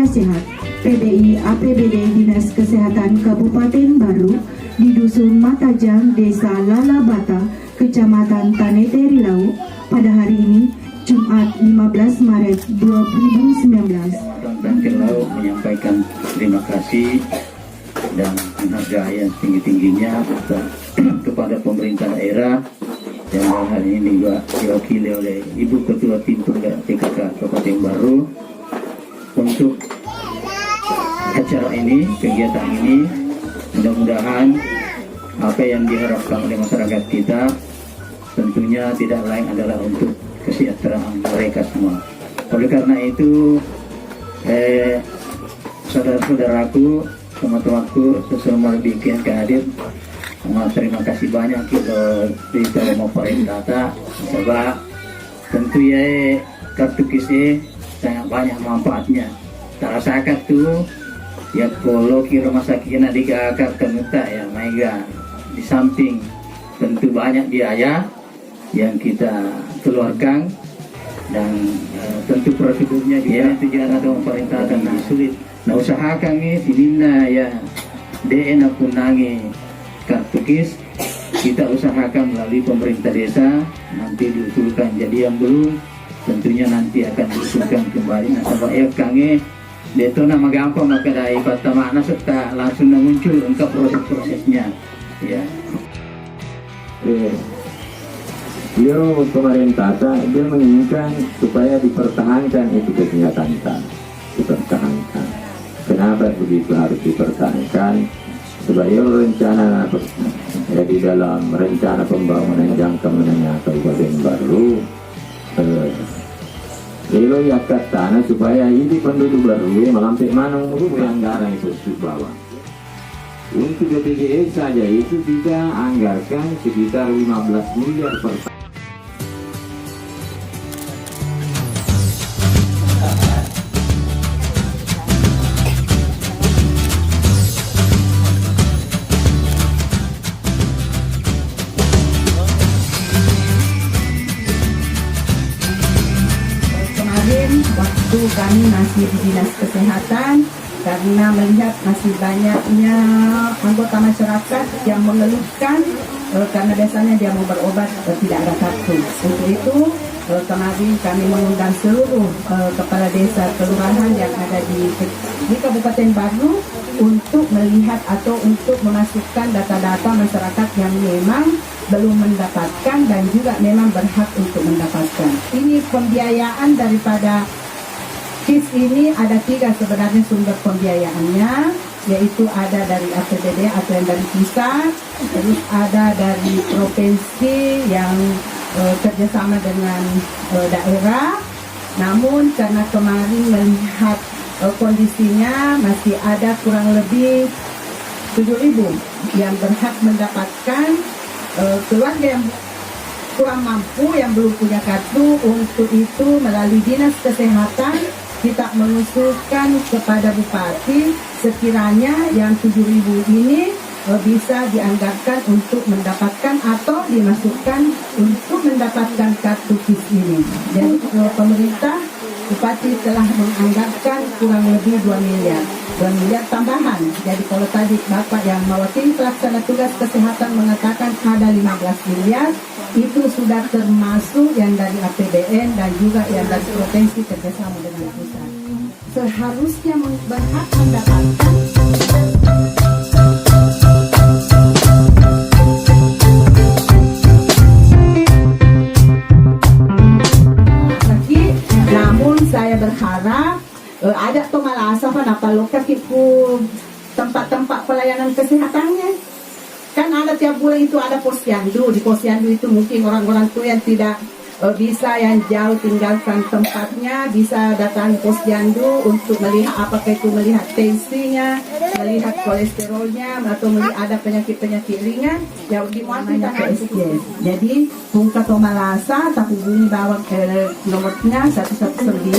Indonesia Sehat PBI APBD Dinas Kesehatan Kabupaten Baru di Dusun Matajang, Desa Lalabata, Kecamatan Tanete Riau pada hari ini, Jumat 15 Maret 2019. Dan Kelau menyampaikan terima kasih dan penghargaan tinggi-tingginya kepada pemerintah daerah yang dalam hal ini juga diwakili oleh Ibu Ketua Tim PKK Kabupaten Baru untuk acara ini, kegiatan ini. Mudah-mudahan apa yang diharapkan oleh masyarakat kita tentunya tidak lain adalah untuk kesejahteraan mereka semua. Oleh karena itu, saudara-saudaraku, teman-temanku, sesama bikin hadir, terima kasih banyak kita di mau pariwisata. Sebab tentu ya kartu KIS sangat banyak manfaatnya. Tak rasakan tuh ya kalau kira rumah sakitnya digagak ternyata ya mega di samping tentu banyak biaya yang kita keluarkan dan tentu prosedurnya dia tujuan atau pemerintah dan sulit. Nah usahakan nih sinina ya DNA pun nangi kartu KIS kita usahakan melalui pemerintah desa nanti diusulkan. Jadi yang belum tentunya nanti akan diusulkan kembali. Nah sebab ya kange itu nama gampang maka dari pertama serta langsung muncul untuk proses-prosesnya ya. Beliau pemerintah dia menginginkan supaya dipertahankan itu kesehatan kita, dipertahankan. Kenapa begitu harus dipertahankan? Sebagai rencana di dalam rencana pembangunan jangka menengah Kabupaten Baru, Ilo yakat tanah supaya ini penduduk baru melampai mana anggaran itu bawah. Untuk BPJS saja itu bisa anggarkan sekitar 15 miliar per tahun. Waktu kami masih di Dinas Kesehatan, karena melihat masih banyaknya anggota masyarakat yang mengeluhkan karena biasanya dia mau berobat tidak ada kartu. Untuk itu kemarin kami mengundang seluruh kepala desa kelurahan yang ada di Kabupaten Baru untuk melihat atau untuk memasukkan data-data masyarakat yang memang belum mendapatkan dan juga memang berhak untuk mendapatkan. Ini pembiayaan daripada KIS ini ada 3 sebenarnya sumber pembiayaannya, yaitu ada dari APBD atau yang dari pusat, terus ada dari provinsi yang kerjasama dengan daerah. Namun karena kemarin melihat kondisinya masih ada kurang lebih 7.000 yang berhak mendapatkan, keluarga yang kurang mampu yang belum punya kartu. Untuk itu melalui Dinas Kesehatan kita mengusulkan kepada Bupati sekiranya yang 7.000 ini bisa dianggarkan untuk mendapatkan atau dimasukkan untuk mendapatkan kartu KIS ini. Dan pemerintah Bupati telah menganggarkan kurang lebih 2 miliar tambahan. Jadi kalau tadi Bapak yang mewakili pelaksana tugas kesehatan mengatakan ada 15 miliar, itu sudah termasuk yang dari APBN dan juga yang dari provinsi kerjasama dengan pusat. Seharusnya berhak mendapatkan. Namun saya berharap ada tomalasa apa lokasi itu tempat-tempat pelayanan kesehatannya. Kan ada tiap bulan itu ada posyandu. Di posyandu itu mungkin orang-orang tua yang tidak bisa yang jauh tinggalkan tempatnya bisa datang posyandu untuk melihat apakah itu melihat tensinya, melihat kolesterolnya atau melihat ada penyakit-penyakit ringan yang dimuati tanah SGS. Jadi Bungka Tomalasa tak hubungi bawa ke nomornya 119.